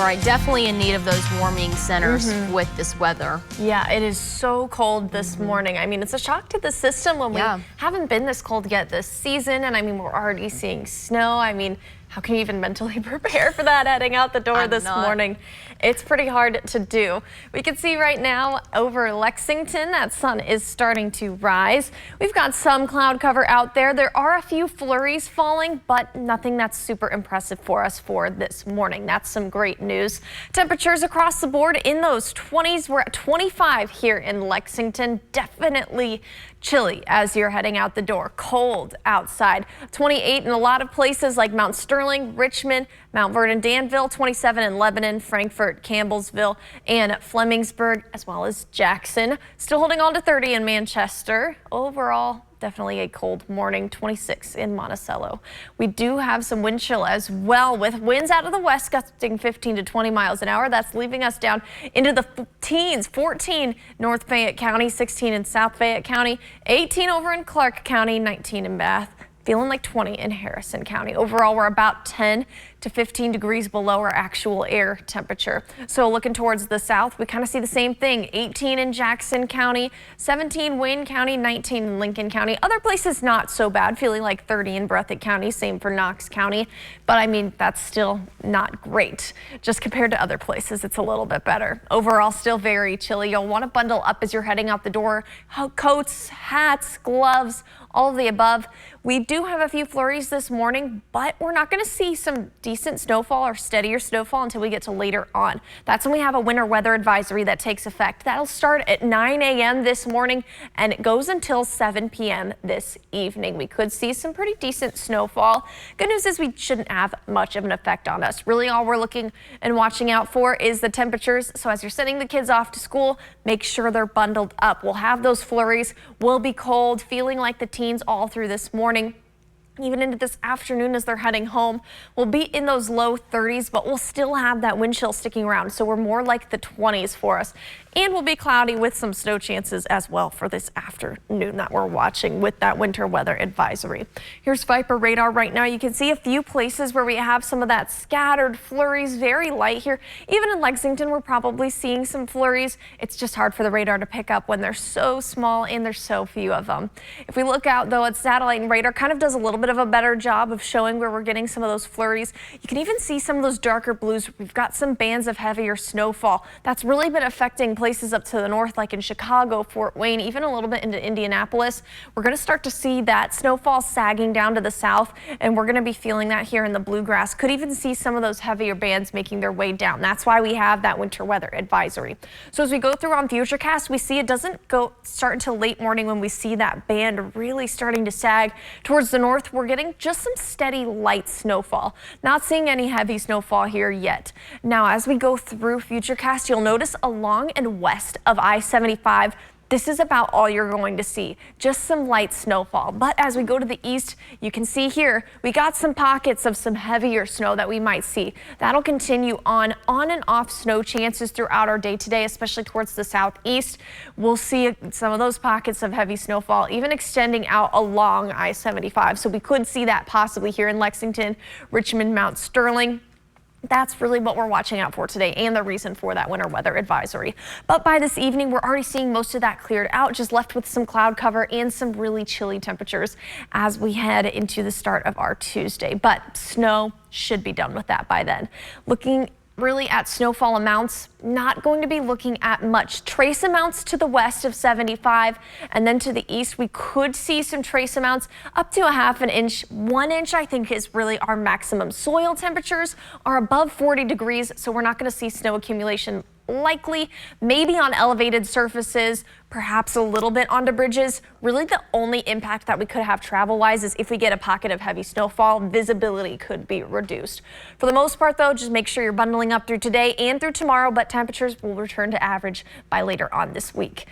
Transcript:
right, definitely in need of those warming centers with this weather. Yeah, it is so cold this morning. I mean, it's a shock to the system when we haven't been this cold yet this season. And I mean, we're already seeing snow. I mean, how can you even mentally prepare for that heading out the door this morning? It's pretty hard to do. We can see right now over Lexington, that sun is starting to rise. We've got some cloud cover out there. There are a few flurries falling, but nothing that's super impressive for us for this morning. That's some great news. Temperatures across the board in those 20s. We're at 25 here in Lexington. Definitely chilly as you're heading out the door. Cold outside. 28 in a lot of places like Mount Sterling, Richmond, Mount Vernon, Danville, 27 in Lebanon, Frankfort, Campbellsville, and Flemingsburg, as well as Jackson. Still holding on to 30 in Manchester. Overall, definitely a cold morning. 26 in Monticello. We do have some wind chill as well, with winds out of the west gusting 15 to 20 miles an hour. That's leaving us down into the teens. 14 North Fayette County, 16 in South Fayette County, 18 over in Clark County, 19 in Bath. Feeling like 20 in Harrison County. Overall, we're about 10 to 15 degrees below our actual air temperature. So looking towards the south, we kind of see the same thing. 18 in Jackson County, 17 Wayne County, 19 in Lincoln County. Other places not so bad, feeling like 30 in Breathitt County, same for Knox County. But I mean, that's still not great. Just compared to other places, it's a little bit better. Overall, still very chilly. You'll want to bundle up as you're heading out the door. Coats, hats, gloves, all of the above. We do have a few flurries this morning, but we're not going to see some decent snowfall or steadier snowfall until we get to later on. That's when we have a winter weather advisory that takes effect. That'll start at 9 a.m. this morning and it goes until 7 p.m. this evening. We could see some pretty decent snowfall. Good news is we shouldn't have much of an effect on us. Really all we're looking and watching out for is the temperatures. So as you're sending the kids off to school, make sure they're bundled up. We'll have those flurries. We'll be cold, feeling like the teens all through this morning. Even into this afternoon as they're heading home. We'll be in those low 30s, but we'll still have that wind chill sticking around. So we're more like the 20s for us. And we'll be cloudy with some snow chances as well for this afternoon that we're watching with that winter weather advisory. Here's Viper radar right now. You can see a few places where we have some of that scattered flurries, very light here. Even in Lexington, we're probably seeing some flurries. It's just hard for the radar to pick up when they're so small and there's so few of them. If we look out though at satellite and radar, kind of does a little bit of a better job of showing where we're getting some of those flurries. You can even see some of those darker blues. We've got some bands of heavier snowfall that's really been affecting places up to the north, like in Chicago, Fort Wayne, even a little bit into Indianapolis. We're going to start to see that snowfall sagging down to the south, and we're going to be feeling that here in the bluegrass. Could even see some of those heavier bands making their way down. That's why we have that winter weather advisory. So as we go through on Futurecast, we see it doesn't start until late morning when we see that band really starting to sag. Towards the north, we're getting just some steady light snowfall. Not seeing any heavy snowfall here yet. Now, as we go through Futurecast, you'll notice along and west of I-75, this is about all you're going to see, just some light snowfall. But as we go to the east, you can see here, we got some pockets of some heavier snow that we might see. That'll continue on and off snow chances throughout our day today, especially towards the southeast. We'll see some of those pockets of heavy snowfall even extending out along I-75. So we could see that possibly here in Lexington, Richmond, Mount Sterling. That's really what we're watching out for today and the reason for that winter weather advisory. But by this evening, we're already seeing most of that cleared out, just left with some cloud cover and some really chilly temperatures as we head into the start of our Tuesday. But snow should be done with that by then. Looking really at snowfall amounts, not going to be looking at much. Trace amounts to the west of 75, and then to the east we could see some trace amounts up to a half an inch. 1 inch I think is really our maximum. Soil temperatures are above 40 degrees, so we're not going to see snow accumulation likely, maybe on elevated surfaces, perhaps a little bit onto bridges. Really the only impact that we could have travel wise is if we get a pocket of heavy snowfall, visibility could be reduced. For the most part though, just make sure you're bundling up through today and through tomorrow, but temperatures will return to average by later on this week.